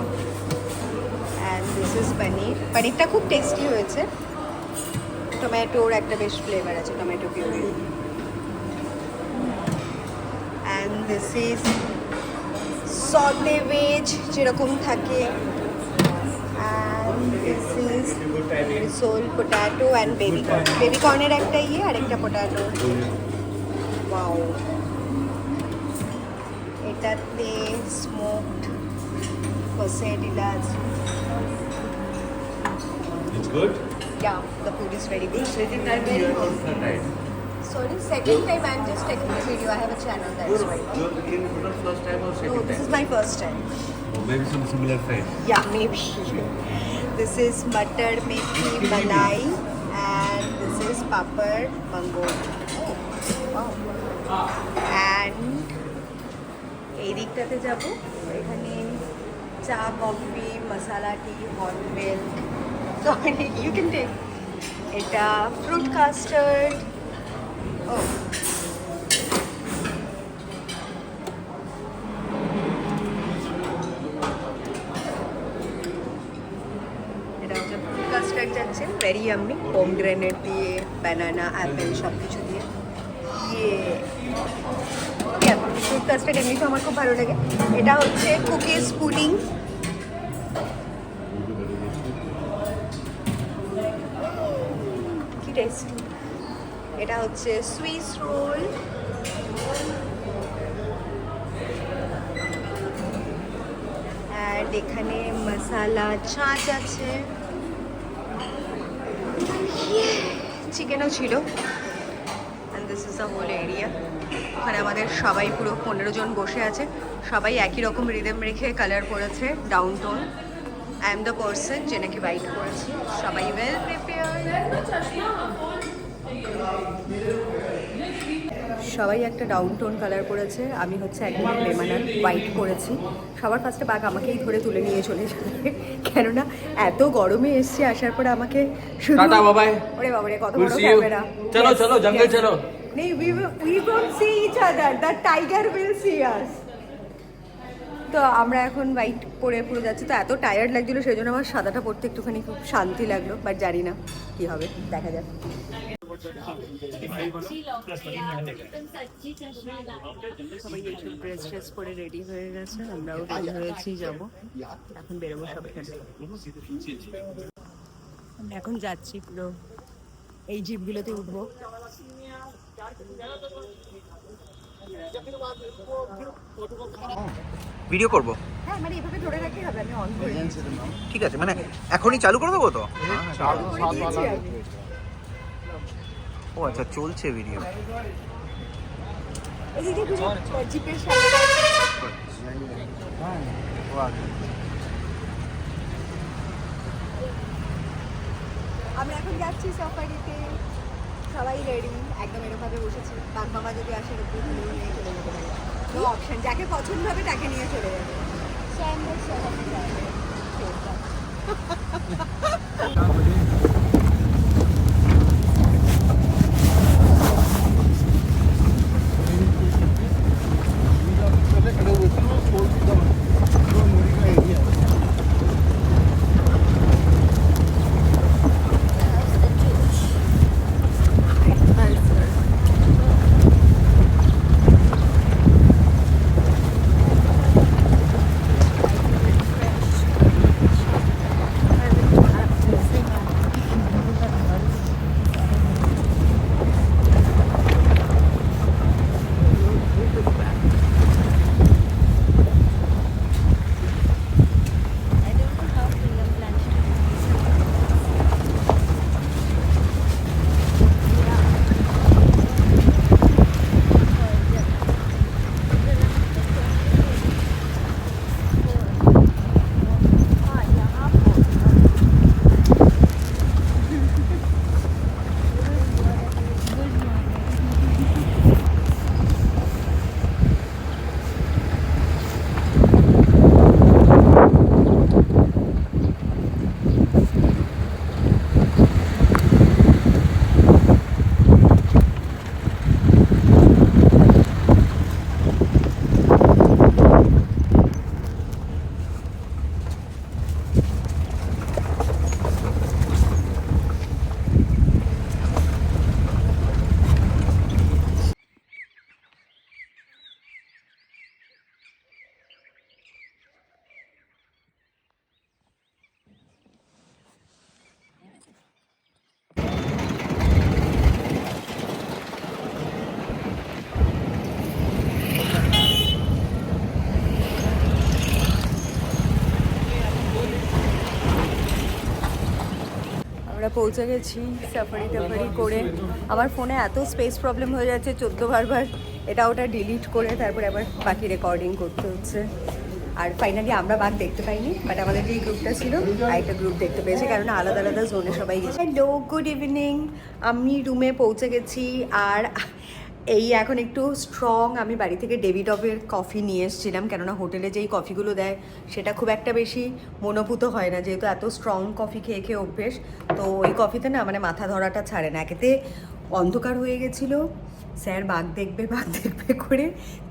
And this is paneer. পনিরটা খুব টেস্টি হয়েছে, টমেটোর একটা বেশ ফ্লেভার আছে, tomato puree. And this is sauté veg যেরকম থাকে। অ্যান্ড দিস ইজ সোল potato and baby corn. Baby কর্নের একটা ইয়ে আর একটা পোট্যাটো। ওয়াও। এটাতে স্মোকড quesadilla আছে। It's good? Yeah, the food is very good. Second time here or third time? Sorry, second time I'm just taking the video. I have a channel, that's why. You're in total first time or No, second this is time? my first time. Maybe some similar price. Yeah, maybe. This is butter methi malai and this is papad mango. Wow. And এই দিকটাতে যাবো, এখানে চা, coffee, masala tea, hot milk. Sorry, you can take. এটা fruit custard. ও এটা হচ্ছে fruit custard যাচ্ছে, ভেরি ইয়াম্মি। পোমগ্রেনেট দিয়ে, ব্যানানা, অ্যাপেল সব কিছু দিয়ে। ফ্রুট কাস্টার্ড এমনি তো আমার খুব ভালো লাগে। এটা হচ্ছে কুকিজ পুডিং। কি টেস্টি। এটা হচ্ছে সুইস রোল। অ্যান্ড এখানে মশালা চাঁচ আছে, চিকেনও ছিল। And this is the whole area. ওখানে আমাদের সবাই পুরো 15 জন বসে আছে, সবাই একই রকম রিদম রেখে কালার করেছে, down tone. I am the person যে নাকি বাইট করেছি, সবাই ওয়েল প্রিপেয়ার। সবাই একটা ডাউন টোন কালার করেছে, আমি হচ্ছে একদম লেমন হোয়াইট করেছি। সবার ফার্স্টে বাঘ আমাকেই ধরে তুলে নিয়ে চলে যাবে, কেননা এত গরমে এসছে, আসার পরে আমাকে শুধু টাটা বাবাই। ওরে বাবারে কত We'll বড় see you. ক্যামেরা। চলো চলো জঙ্গল চলো। নেই, we won't see each other, the tiger will see us. তো আমরা এখন হোয়াইট পরে পুরো যাচ্ছি। তো এত টায়ার্ড লাগছিল, সেই জন্য আমার সাদাটা পরতে একটুখানি খুব শান্তি লাগলো, বাট জানি না কি হবে, দেখা যাক। সবাই এইসব ড্রেস ট্রেস পরে রেডি হয়ে গেছে, আমরাও রেডি হয়েছি, যাবো এখন, বেরোবো সব এখান থেকে। আমরা এখন যাচ্ছি, পুরো এই জিপগুলোতে উঠবো। ভিডিও করব? হ্যাঁ, মানে এভাবে ধরে রাখতে হবে, আমি অন করে দিয়েছি। ঠিক আছে, মানে এখনই চালু করে দেবো তো? করে দিয়েছি আমি। ও আচ্ছা, চলছে ভিডিও। এদিকে জিপের সামনে আমরা এখন যাচ্ছি সাফারিতে, সবাই রেডি, একদম এরকমভাবে বসেছি। বাঘ মামা যদি আসে একটু নিয়ে চলে যেতে পারি, নো অপশন, যাকে পছন্দ হবে তাকে নিয়ে চলে যাবে। আমরা পৌঁছে গেছি সাফারি টাফারি করে। আমার ফোনে এত স্পেস প্রবলেম হয়ে যাচ্ছে, 14 বারবার এটা ওটা ডিলিট করে তারপরে আবার বাকি রেকর্ডিং করতে হচ্ছে। আর ফাইনালি আমরা বাঘ দেখতে পাইনি, বাট আমাদের যে গ্রুপটা ছিল আরেকটা গ্রুপ দেখতে পেয়েছে, কারণ আলাদা আলাদা জোনে সবাই গেছে। Hello, good evening. আমি রুমে পৌঁছে গেছি, আর এই এখন একটু স্ট্রং, আমি বাড়ি থেকে ডেভিডবের কফি নিয়ে এসেছিলাম, কেননা হোটেলে যেই কফিগুলো দেয় সেটা খুব একটা বেশি মনোভূত হয় না, যেহেতু এত স্ট্রং কফি খেয়ে খেয়ে অভ্যেস। তো ওই কফিতে না মানে মাথা ধরাটা ছাড়ে না। একেতে অন্ধকার হয়ে গেছিলো, স্যার বাঘ দেখবে করে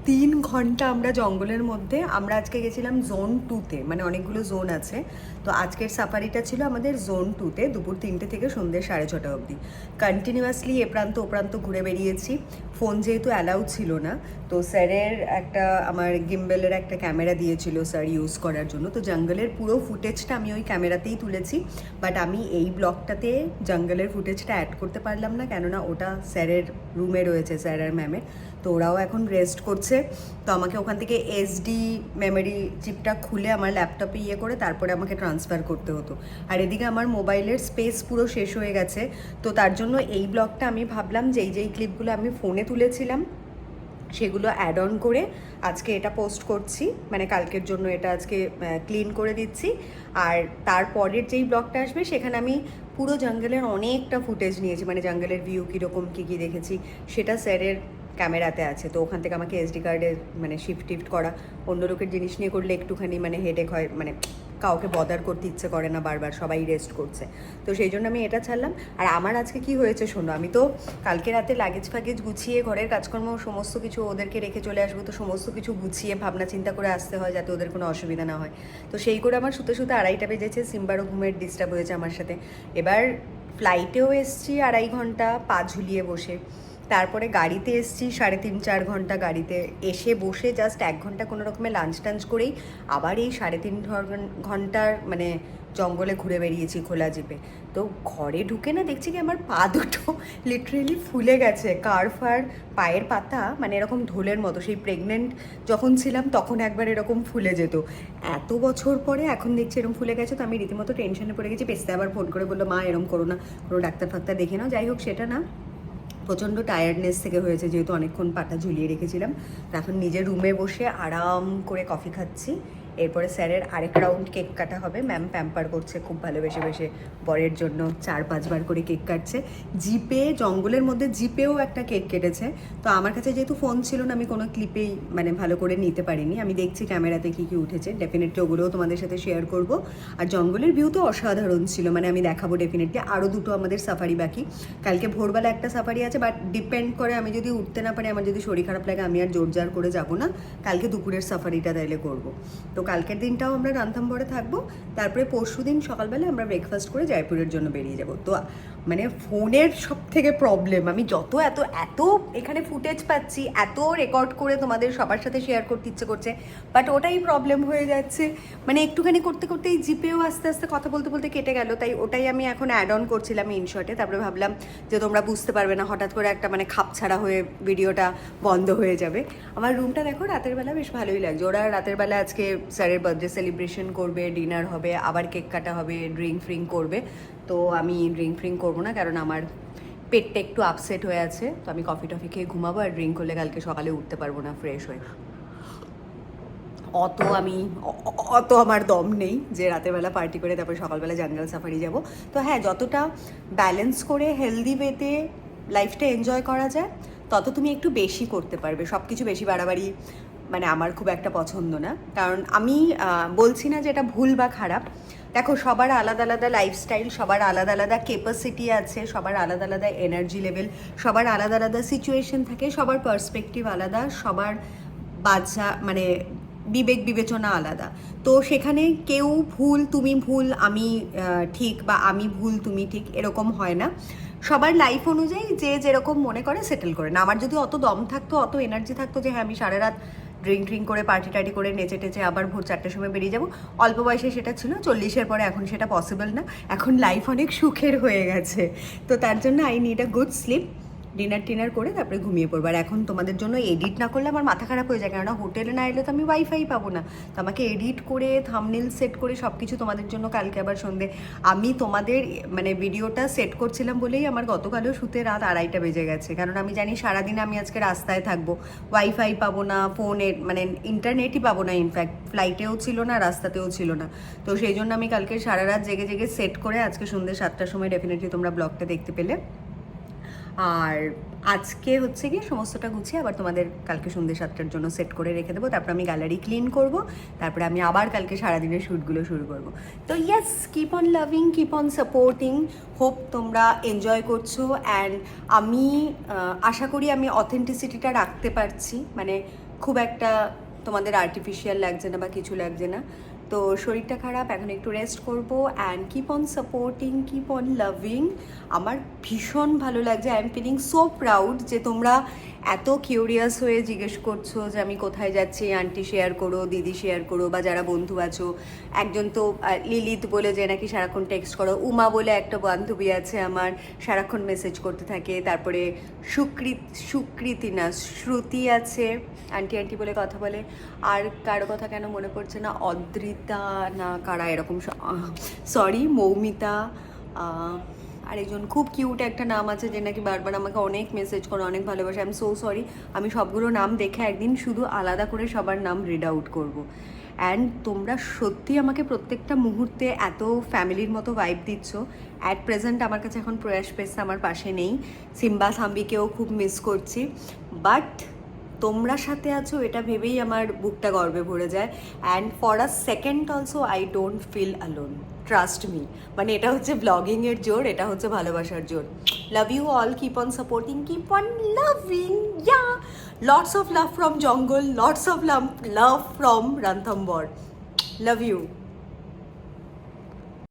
3 ঘন্টা আমরা জঙ্গলের মধ্যে। আমরা আজকে গেছিলাম জোন 2-তে, মানে অনেকগুলো জোন আছে। তো আজকের সাফারিটা ছিল আমাদের জোন 2-তে, দুপুর 3টে থেকে সন্ধ্যে 6:30 অবধি। কন্টিনিউয়াসলি এ প্রান্ত ও প্রান্ত ঘুরে বেরিয়েছি। ফোন যেহেতু অ্যালাউ ছিল না, তো স্যারের একটা আমার গিম্বেলের একটা ক্যামেরা দিয়েছিল স্যার ইউজ করার জন্য। তো জঙ্গলের পুরো ফুটেজটা আমি ওই ক্যামেরাতেই তুলেছি, বাট আমি এই ব্লগটাতে জঙ্গলের ফুটেজটা অ্যাড করতে পারলাম না, কেননা ওটা স্যারের রুমে রয়েছে, স্যার আর ম্যামের। তো ওরাও এখন রেস্ট করছে, তো আমাকে ওখান থেকে এসডি মেমোরি চিপটা খুলে আমার ল্যাপটপে ইয়ে করে তারপরে আমাকে ট্রান্সফার করতে হতো। আর এদিকে আমার মোবাইলের স্পেস পুরো শেষ হয়ে গেছে। তো তার জন্য এই ব্লগটা আমি ভাবলাম যে যেই ক্লিপগুলো আমি ফোনে তুলেছিলাম সেগুলো অ্যাড অন করে আজকে এটা পোস্ট করছি, মানে কালকের জন্য এটা আজকে ক্লিন করে দিচ্ছি। আর তারপরের যেই ব্লগটা আসবে সেখানে আমি পুরো জঙ্গলের অনেকটা ফুটেজ নিয়েছি, মানে জঙ্গলের ভিউ কীরকম কী কী দেখেছি সেটা স্যারের ক্যামেরাতে আছে। তো ওখান থেকে আমাকে এসডি কার্ডে মানে শিফট করা, অন্য লোকের জিনিস নিয়ে করলে একটুখানি মানে হেডেক হয়, মানে কাউকে বদার করতে ইচ্ছে করে না, বারবার সবাই রেস্ট করছে। তো সেই জন্য আমি এটা ছাড়লাম। আর আমার আজকে কি হয়েছে শোনো, আমি তো কালকে রাতে লাগেজ ফাগেজ গুছিয়ে ঘরের কাজকর্ম সমস্ত কিছু ওদেরকে রেখে চলে আসবো, তো সমস্ত কিছু গুছিয়ে ভাবনা চিন্তা করে আসতে হয় যাতে ওদের কোনো অসুবিধা না হয়। তো সেই করে আমার শুতে 2:30 বেজেছে, সিম্বারও ঘুমের ডিস্টার্ব হয়েছে আমার সাথে। এবার ফ্লাইটেও এসছি 2.5 ঘন্টা পা ঝুলিয়ে বসে, তারপরে গাড়িতে এসছি 3.5-4 ঘন্টা গাড়িতে এসে বসে জাস্ট 1 ঘন্টা কোনো রকমের লাঞ্চ টাঞ্চ করেই আবার এই 3.5 ঘন্টার মানে জঙ্গলে ঘুরে বেরিয়েছি খোলা জিপে। তো ঘরে ঢুকে না দেখছি কি আমার পা দুটো লিটারেলি ফুলে গেছে, কার্ভ আর পায়ের পাতা মানে এরকম ঢোলের মতো। সেই প্রেগনেন্ট যখন ছিলাম তখন একবার এরকম ফুলে যেত, এত বছর পরে এখন দেখছি এরকম ফুলে গেছে। তো আমি রীতিমতো টেনশনে পড়ে গেছি। পেস্তে আবার ফোন করে বললো মা এরকম করো না, কোনো ডাক্তার ফাক্তার দেখে নাও। যাই হোক, সেটা না, প্রচণ্ড টায়ার্ডনেস থেকে হয়েছে, যেহেতু অনেকক্ষণ পাটা ঝুলিয়ে রেখেছিলাম। তো এখন নিজের রুমে বসে আরাম করে কফি খাচ্ছি। এরপরে স্যারের আরেক রাউন্ড কেক কাটা হবে। ম্যাম প্যাম্পার করছে খুব ভালোবেসে বেশে, বরের জন্য 4-5 বার করে কেক কাটছে। জিপে, জঙ্গলের মধ্যে জিপেও একটা কেক কেটেছে। তো আমার কাছে যেহেতু ফোন ছিল না, আমি কোনো ক্লিপেই মানে ভালো করে নিতে পারিনি। আমি দেখছি ক্যামেরাতে কী কী উঠেছে, ডেফিনেটলি ওগুলোও তোমাদের সাথে শেয়ার করব। আর জঙ্গলের ভিউ তো অসাধারণ ছিল, মানে আমি দেখাবো ডেফিনেটলি। আরও 2টো আমাদের সাফারি বাকি, কালকে ভোরবেলা একটা সাফারি আছে, বাট ডিপেন্ড করে আমি যদি উঠতে না পারি, আমার যদি শরীর খারাপ লাগে, আমি আর জোরজার করে যাব না, কালকে দুপুরের সাফারিটা তাইলে করব। তো কালকের দিনটাও আমরা রান্থাম্বরে থাকবো, তারপরে পরশু দিন সকালবেলা আমরা ব্রেকফাস্ট করে জয়পুরের জন্য বেরিয়ে যাব। তো মানে ফোনের সব থেকে প্রবলেম, আমি যত এত এখানে ফুটেজ পাচ্ছি, এত রেকর্ড করে তোমাদের সবার সাথে শেয়ার করতে ইচ্ছে করছে, বাট ওটাই প্রবলেম হয়ে যাচ্ছে। মানে একটুখানি করতে করতে এই জিপেও আস্তে আস্তে কথা বলতে বলতে কেটে গেল। তাই ওটাই আমি এখন অ্যাড অন করছিলাম ইনশর্টে। তারপরে ভাবলাম যে তোমরা বুঝতে পারবে না, হঠাৎ করে একটা মানে খাপছাড়া হয়ে ভিডিওটা বন্ধ হয়ে যাবে। আমার রুমটা দেখো রাতের বেলা বেশ ভালোই লাগছে। ওরা রাতের বেলা আজকে স্যারের বার্থডে সেলিব্রেশন করবে, ডিনার হবে, আবার কেক কাটা হবে, ড্রিঙ্ক ফ্রিঙ্ক করবে। তো আমি ড্রিঙ্ক ফ্রিঙ্ক করবো না, কারণ আমার পেটটা একটু আপসেট হয়ে আছে। তো আমি কফি টফি খেয়ে ঘুমাবো, আর ড্রিঙ্ক করলে কালকে সকালে উঠতে পারবো না ফ্রেশ হয়ে। অত আমার দম নেই যে রাতের বেলা পার্টি করে তারপরে সকালবেলা জঙ্গল সাফারি যাব। তো হ্যাঁ, যতটা ব্যালেন্স করে হেলদি ওয়েতে লাইফটা এনজয় করা যায়, তত তুমি একটু বেশি করতে পারবে। সব কিছু বেশি বাড়াবাড়ি মানে আমার খুব একটা পছন্দ না। কারণ আমি বলছি না যে এটা ভুল বা খারাপ। দেখো, সবার আলাদা আলাদা লাইফস্টাইল, সবার আলাদা আলাদা ক্যাপাসিটি আছে, সবার আলাদা আলাদা এনার্জি লেভেল, সবার আলাদা আলাদা সিচুয়েশন থাকে, সবার পার্সপেক্টিভ আলাদা, সবার বাচ্চা মানে বিবেক বিবেচনা আলাদা। তো সেখানে কেউ ভুল, তুমি ভুল, আমি ঠিক, বা আমি ভুল তুমি ঠিক, এরকম হয় না। সবার লাইফ অনুযায়ী যে যেরকম মনে করে সেটেল করে না। আমার যদি অত দম থাকতো, অত এনার্জি থাকতো যে হ্যাঁ আমি সারা রাত ড্রিঙ্ক করে পার্টি টার্টি করে নেচে টেচে আবার ভোর 4টার সময় বেরিয়ে যাবো, অল্প বয়সে সেটা ছিল, 40-এর পরে এখন সেটা পসিবল না। এখন লাইফ অনেক সুখের হয়ে গেছে। তো তার জন্য I need a good sleep, dinner করে তারপরে ঘুমিয়ে পড়বো। আর এখন তোমাদের জন্য এডিট না করলে আমার মাথা খারাপ হয়ে যায়, কেননা হোটেলে না এলে তো আমি ওয়াইফাই পাবো না। তো আমাকে এডিট করে থাম্বনেল সেট করে সব কিছু তোমাদের জন্য কালকে আবার সন্ধে আমি তোমাদের মানে ভিডিওটা সেট করছিলাম বলেই আমার গতকালও শুতে রাত 2:30 বেজে গেছে। কারণ আমি জানি সারাদিন আমি আজকে রাস্তায় থাকবো, ওয়াইফাই পাবো না, ফোনে মানে ইন্টারনেটই পাবো না, ইনফ্যাক্ট ফ্লাইটেও ছিল না, রাস্তাতেও ছিল না। তো সেই জন্য আমি কালকে সারা রাত জেগে সেট করে আজকে সন্ধ্যে 7টার সময় ডেফিনেটলি তোমরা ব্লগটা দেখতে পেলে। আর আজকে হচ্ছে গিয়ে সমস্তটা গুছিয়ে আবার তোমাদের কালকে সন্ধ্যে 7টার জন্য সেট করে রেখে দেবো। তারপর আমি গ্যালারি ক্লিন করব, তারপরে আমি আবার কালকে সারাদিনের শ্যুটগুলো শুরু করব। তো yes, keep on loving, keep on supporting, hope তোমরা এনজয় করছো। অ্যান্ড আমি আশা করি আমি অথেন্টিসিটিটা রাখতে পারছি, মানে খুব একটা তোমাদের আর্টিফিশিয়াল লাগছে না বা কিছু লাগছে না। তো শরীরটা খারাপ, এখন একটু রেস্ট করব। And keep on supporting, keep on loving. আমার ভীষণ ভালো লাগছে, I am feeling so proud যে তোমরা এত কিউরিয়াস হয়ে জিজ্ঞেস করছো যে আমি কোথায় যাচ্ছি, আন্টি শেয়ার করো, দিদি শেয়ার করো, বা যারা বন্ধু আছো। একজন তো লিলিত বলে যে নাকি সারাক্ষণ টেক্সট করো, উমা বলে একটা বান্ধবী আছে আমার, সারাক্ষণ মেসেজ করতে থাকে। তারপরে সুকৃতি না শ্রুতি আছে, আন্টি বলে কথা বলে। আর কারো কথা কেন মনে পড়ছে না, অদ্রিতা না কারা এরকম, সরি, মৌমিতা, আর একজন খুব কিউট একটা নাম আছে যে নাকি বারবার আমাকে অনেক মেসেজ করে, অনেক ভালোবাসে। আই এম সো সরি, আমি সবগুলো নাম দেখে একদিন শুধু আলাদা করে সবার নাম রিড আউট করবো। অ্যান্ড তোমরা সত্যি আমাকে প্রত্যেকটা মুহূর্তে এত ফ্যামিলির মতো ভাইব দিচ্ছ। অ্যাট প্রেজেন্ট আমার কাছে এখন প্রয়াস পেসা আমার পাশে নেই, সিম্বা সাম্বিকেও খুব মিস করছি, বাট তোমরা সাথে আছো এটা ভেবেই আমার বুকটা গর্বে ভরে যায়। And for a second also I don't feel alone, trust me. মানে এটা হচ্ছে ব্লগিংয়ের জোর, এটা হচ্ছে ভালোবাসার জোর। Love you all, keep on supporting, keep on loving, yeah. Lots of love from jungle, lots of love from Ranthambore. Love you.